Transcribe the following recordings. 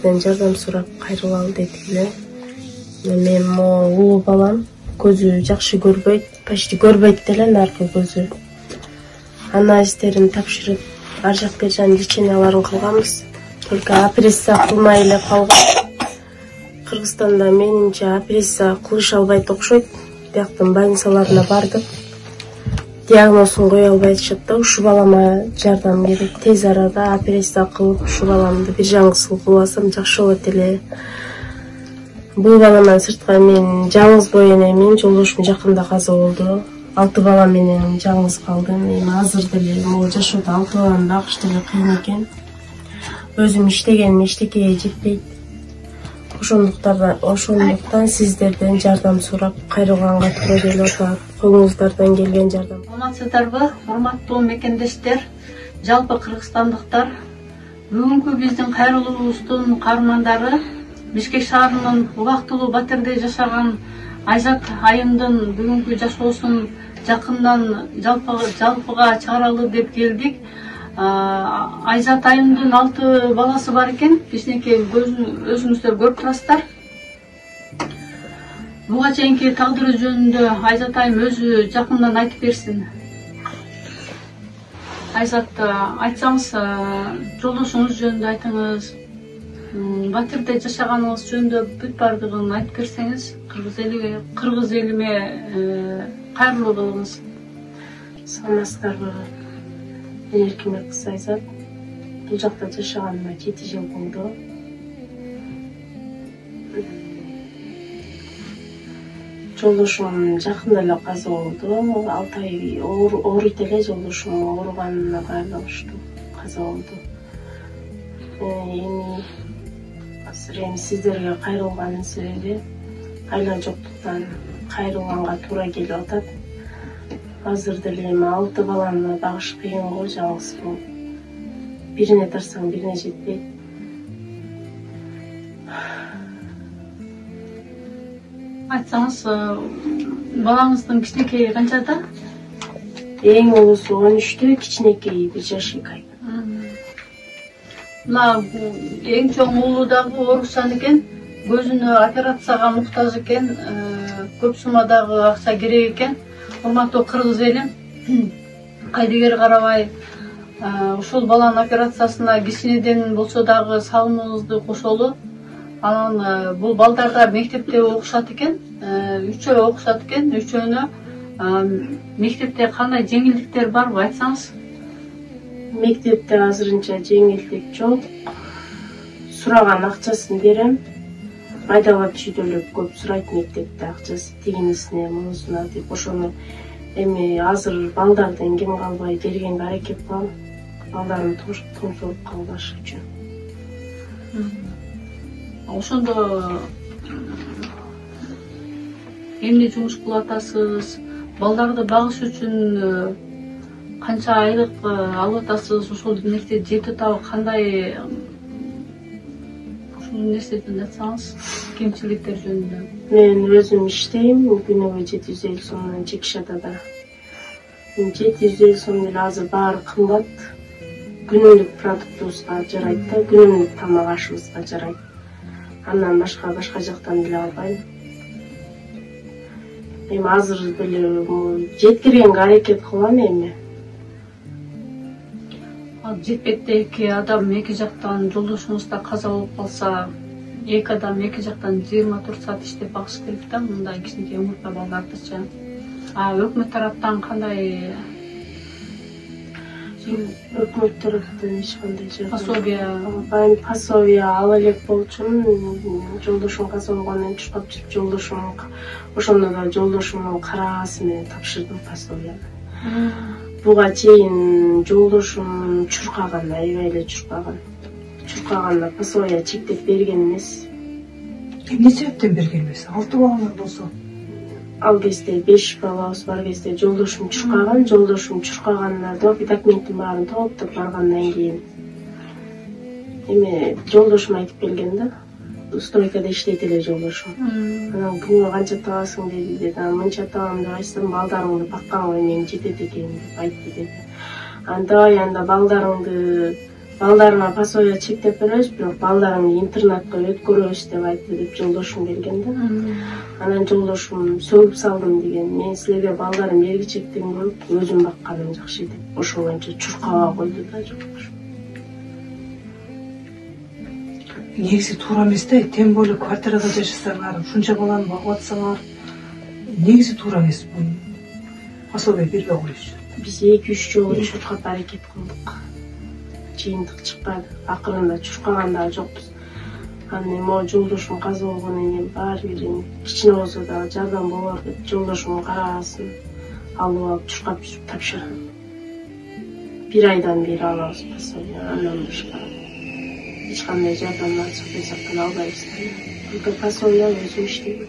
сиздерден жардам сурап кайрылалы дедик эле. Мен могу улуу балам көзү жакшы көрбөйт, почти көрбөйт деле наркы көзү. Анализдерин тапшырып, ар жак бер жагын леченияларын кылганбыз. Только операция кылмай эле калган. Кыргызстанда менимче операция кылыша албайт окшойт. Бияктын больницаларына бардык. Диагнозун кое албай атышат да, ушу балама жардам керек. Тез арада операция кылып, ушу баламды бир жаңгысыл кылып алсам жакшы болот эле. Бул баламдан сырткары мен жалгыз бой энемин, жолдошум жакында каза болду. 6 бала менен жалгыз калдым. Эми азыр деле могу жашоодо 6 баланы багыш деле кыйын экен. Өзүм иштегеним эчтекеге жетпейт. Ошондуктан сиздерден жардам сурап кайрылганга туура келип атат. Колуңуздардан келген жардам. Амансыздарбы, урматтуу мекендештер, жалпы кыргызстандыктар. Бүгүнкү биздин кайрылуубуздун каармандары Бишкек шаарынын убактылуу Батирде жашаган Айзат айымдын бүгүнкү жашоосун жакындан жалпыга чыгаралы деп келдик. Айзат айымдын 6 баласы бар экен. Кичинекей өзүңүздөр көрүп турасыздар. Буга чейинки тагдыры жөнүндө Айзат айым өзү жакындан айтып берсин. Айзат, айтсаңыз, жолдошуңуз жөнүндө айтыңыз. Батирде жашаганыңыз жөнүндө бүт бардыгын айтып берсеңиз, кыргыз элиме кайрылуу кылыңыз. Саламатсыздарбы? Мен Эркинбек кыз Айзат. Бул жакта жашаганыма 7 жыл болду. Жолдошум жакында эле каза болду. 6 ай ооруйт эле, жолдошум ооруганына байланыштуу каза болду. Эми сиздерге кайрылганын себеби айла жоктуктан кайрылганга туура келип атат. Азыр деле эми 6 баланы багыш кыйын го, жалгыз болуп. Бирине тарсаң бирине жетпейт. Айтсаңыз, балаңыздын кичинекейи канчада? Эң улуусу 13-тө, кичинекейи 1 жаш 2 ай. Мына эң чоң уулу дагы оорукчан экен, көзүнө операцияга муктаж экен, көп суммадагы акча керек экен. Урматтуу кыргыз элим, кайдыгер карабай, ушул баланын операциясына кичинеден болсо дагы салымыңызды кошолу. Анан бул балдар да мектепте окушат экен, 3 окушат экен, 3-өнө мектепте кандай жеңилдиктер барбы, айтсаңыз? Мектепте азырынча жеңилдик жок. Сураган акчасын берем. Айдалап чүйдөлөп көп сурайт мектепте акчасы, тигинисине, мунусуна деп. Ошону эми азыр балдардан кем калбай бергенге аракет кылам. Балдарын томсолуп калбаш үчүн. Ошондо эмне жумуш кылып атасыз? Балдарды багыш үчүн канча айлык алып атасыз? Ошол нерсе жетип атабы, кандай ушул нерседен айтсаңыз, кемчиликтер жөнүндө? Мен өзүм иштейм, күнүгө 750 сомдон чекишатада. 750 сом деле азыр баары кымбат. Күнүмдүк продуктубузга жарайт да, күнүмдүк тамак ашыбызга жарайт. Андан башка жактан деле албайм. Эми азыр деле жеткиргенге аракет кылам эми. Жетпекте 2 адам 2 жактан, жолдошуңуз да каза болуп калса, 2 адам 2 жактан 24 саат иштеп багыш керек да, мындай кичинекей умуртка балдардычы. Өкмөт тараптан кандай? Өкмөт тараптан эч кандай пособие? Пособие ала элек болчумун. Жолдошум каза болгондон кийин чуркап жүрүп, жолдошум ошондо да жолдошумдун караасы менен тапшырдым пособияны. Буга чейин жолдошум чуркаган, аябай эле чуркаган. Чуркаганда пособие чектеп берген эмес. Эмне себептен берген эмес? 6 балаңар болсо. Ал кезде 5 балабыз бар кезде жолдошум чуркаганда документтин баарын топтоп баргандан кийин эми жолдошум айтып келген да. Стройкада иштейт эле жолдошум. Анан күнүгө канча табасың деди. Мынча табам деп айтсам, балдарыңды бакканга менен жетет экен деп айтты деди. Анда балдарыңды балдарыма пособие чектеп беребиз, бирок балдарымды интернатка өткөрөбүз деп айтты деп жолдошум келген да. Анан жолдошум сөгүп салдым деген, мен силерге балдарым ергичектен көрүп өзүм бакканым жакшы деп ошоңчо чуркаба койду да жолдошум. Негизи туура эмес да, тем более квартирада жашасаңар, ушунча баланы багып атсаңар, негизи туура эмес. Пособие бербей коюш. Биз 2-3 жолу чуркап аракет кылдык. Жыйынтык чыкпады. Акырында чуркаган жокпуз. Анан могу жолдошум каза болгондон кийин баары бир кичине болсо да жардам болор деп жолдошумдун караасын алып алып чуркап жүрүп тапшырдым. 1 айдан бери алабыз пособие, андан башка эч кандай жардамдан чыкпасак албайбыз. Только пособие өзү иштейт.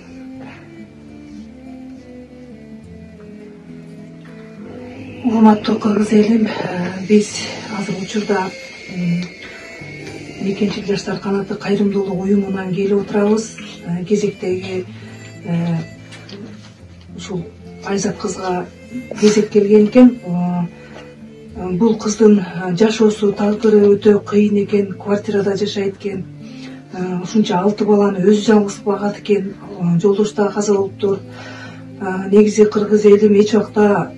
Урматтуу кыргыз элим, биз азыр учурда Мекенчил жаштар канаты кайрымдуулук уюмунан келип отурабыз. Кезектеги ушул Айзат кызга кезек келген экен. Бул кыздын жашоосу тагдыры өтө кыйын экен, квартирада жашайт экен. Ушунча 6 баланы өзү жалгыз багат экен. Жолдош да каза болуптур. Негизи кыргыз элим эч убакта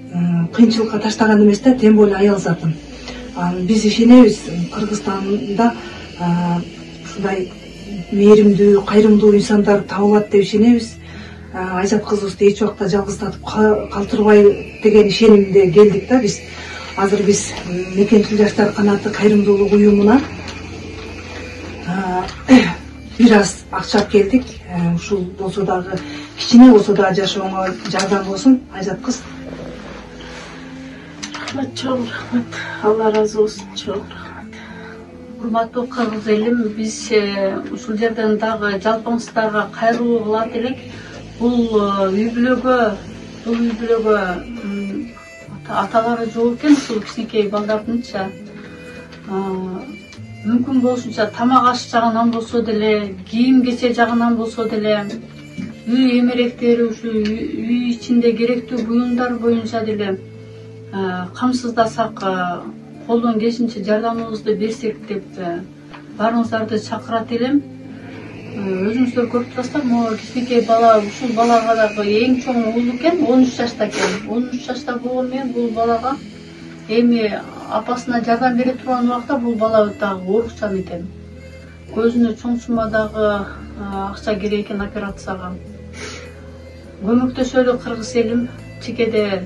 кыйынчылыкка таштаган эмес да, тем более аял затын. Биз ишенебиз, Кыргызстанда ушундай мээримдүү, кайрымдуу инсандар табылат деп ишенебиз. Айзат кызыбызды эч убакта жалгыздатып калтырбай деген ишенимде келдик да биз. Азыр биз Мекенчил жаштар канаты кайрымдуулук уюмуна бир аз акча алып келдик. Ушул болсо дагы кичине болсо да жашооңо жардам болсун, Айзат кыз. Рахмат, чоң рахмат. Алла разы болсун, чоң рахмат. Урматтуу кыргыз элим, биз ушул жерден дагы жалпыңыздарга кайрылуу кылат элек. Бул үй бүлөгө аталары жок экен, ушул кичинекей балдардынча. Мүмкүн болушунча тамак аш жагынан болсо деле, кийим кече жагынан болсо деле, үй эмеректери, ушу үй ичинде керектүү буюмдар боюнча деле камсыздасак, колдон келишинче жардамыбызды берсек деп баарыңыздарды чакырат элем. Өзүңүздөр көрүп турасыздар, могу кичинекей бала, ушул балага дагы эң чоң уулу экен, 13 жашта экен. 13 жашта болгон менен бул балага эми апасына жардам бере турган убакта бул бала дагы оорукчан экен. Көзүнө чоң суммадагы акча керек экен операцияга. Көмөктөшөлү кыргыз элим, чекеде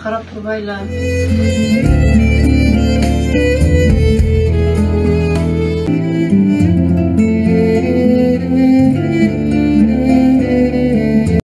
карап турбайлы.